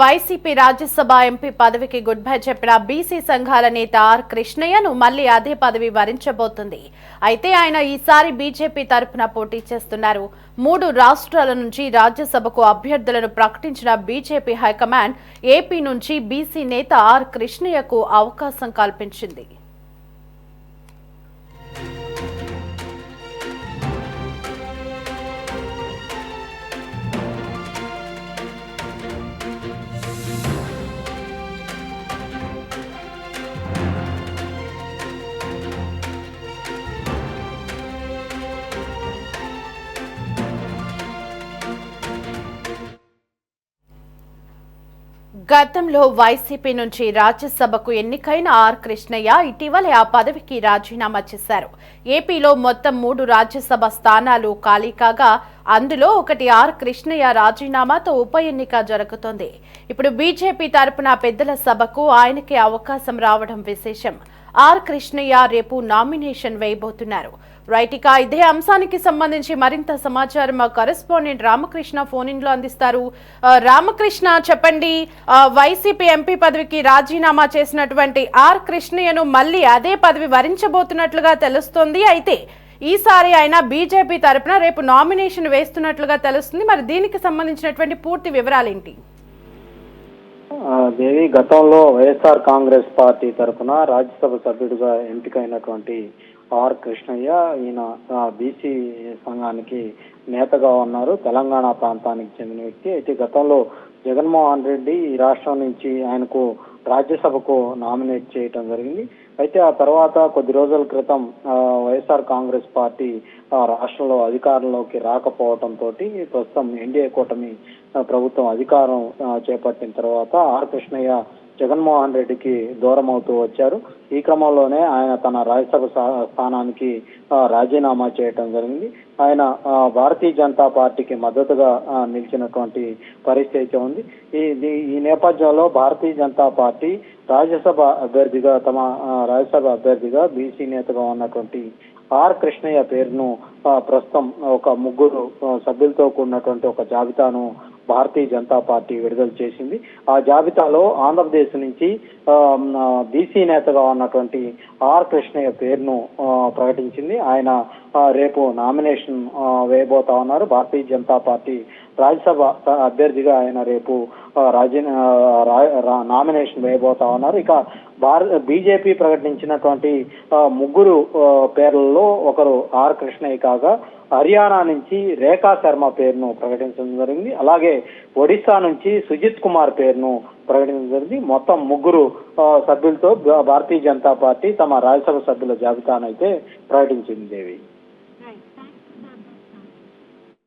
YCP Rajya Sabha MP పదవికి good bye చెప్పిన BC సంఘాల నేత ఆర్ కృష్ణయ్యను మళ్లీ అదే పదవి వరించబోతుంది. అయితే ఆయన ఈసారి బీజేపీ తరపున పోటీ చేస్తున్నారు. 3 రాష్ట్రాల నుంచి రాజ్యసభకు అభ్యర్థులను ప్రకటించిన బీజేపీ హైకమాండ్ ఏపీ నుంచి బీసీ నేత ఆర్ కృష్ణయ్యకు అవకాశం కల్పించింది. గతంలో వైసీపీ నుంచి రాజ్యసభకు ఎన్నికైన ఆర్ కృష్ణయ్య ఇటీవలే ఆ పదవికి రాజీనామా చేశారు. ఏపీలో మొత్తం 3 రాజ్యసభ స్థానాలు ఖాళీ కాగా అందులో ఒకటి ఆర్ కృష్ణయ్య రాజీనామాతో ఉప ఎన్నిక జరుగుతోంది. ఇప్పుడు బీజేపీ తరపున పెద్దల సభకు ఆయనకే అవకాశం రావడం విశేషం. ఆర్ కృష్ణయ్య రేపు నామినేషన్ వేయబోతున్నారు. రైట్, ఇక ఇదే అంశానికి సంబంధించి మరింత సమాచారం మా కరెస్పాండెంట్ రామకృష్ణ ఫోన్ ఇన్ లో అందిస్తారు. రామకృష్ణ, చెప్పండి, వైసీపీ ఎంపీ పదవికి రాజీనామా చేసినటువంటి ఆర్ కృష్ణయ్యను మళ్ళీ అదే పదవి వరించబోతున్నట్లుగా తెలుస్తోంది. అయితే ఈసారి ఆయన బీజేపీ తరపున రేపు నామినేషన్ వేస్తున్నట్లుగా తెలుస్తుంది. మరి దీనికి సంబంధించినటువంటి పూర్తి వివరాలేంటి? దేవి, గతంలో వైఎస్ఆర్ కాంగ్రెస్ పార్టీ తరఫున రాజ్యసభ సభ్యుడిగా ఎంపికైనటువంటి ఆర్ కృష్ణయ్య ఈయన బీసీ సంఘానికి నేతగా ఉన్నారు. తెలంగాణ ప్రాంతానికి చెందిన వ్యక్తి. అయితే గతంలో జగన్మోహన్ రెడ్డి ఈ రాష్ట్రం నుంచి ఆయనకు రాజ్యసభకు నామినేట్ చేయటం జరిగింది. అయితే ఆ తర్వాత కొద్ది రోజుల క్రితం వైఎస్ఆర్ కాంగ్రెస్ పార్టీ రాష్ట్రంలో అధికారంలోకి రాకపోవడంతో ప్రస్తుతం ఎన్డీఏ కూటమి ప్రభుత్వం అధికారం చేపట్టిన తర్వాత ఆర్ కృష్ణయ్య జగన్మోహన్ రెడ్డికి దూరం అవుతూ వచ్చారు. ఈ క్రమంలోనే ఆయన తన రాజ్యసభ స్థానానికి రాజీనామా చేయటం జరిగింది. ఆయన భారతీయ జనతా పార్టీకి మద్దతుగా నిలిచినటువంటి పరిస్థితి ఉంది. ఈ నేపథ్యంలో భారతీయ జనతా పార్టీ రాజ్యసభ అభ్యర్థిగా బీసీ నేతగా ఉన్నటువంటి ఆర్ కృష్ణయ్య పేరును ప్రస్తుతం ఒక 3 సభ్యులతో కూడినటువంటి ఒక జాబితాను భారతీయ జనతా పార్టీ విడుదల చేసింది. ఆ జాబితాలో ఆంధ్రప్రదేశ్ నుంచి బీసీ నేతగా ఉన్నటువంటి ఆర్ కృష్ణయ్య పేరును ప్రకటించింది. ఆయన రేపు నామినేషన్ వేయబోతా ఉన్నారు. భారతీయ జనతా పార్టీ రాజ్యసభ అభ్యర్థిగా ఆయన రేపు నామినేషన్ వేయబోతా ఉన్నారు. ఇక బీజేపీ ప్రకటించినటువంటి 3 పేర్లలో ఒకరు ఆర్ కృష్ణయ్య కాగా హర్యానా నుంచి రేఖా శర్మ పేరును ప్రకటించడం జరిగింది. అలాగే ఒడిశా నుంచి సుజిత్ కుమార్ పేరును ప్రకటించడం జరిగింది. మొత్తం 3 సభ్యులతో భారతీయ జనతా పార్టీ తమ రాజ్యసభ సభ్యుల జాబితాను అయితే ప్రకటించింది. దేవి.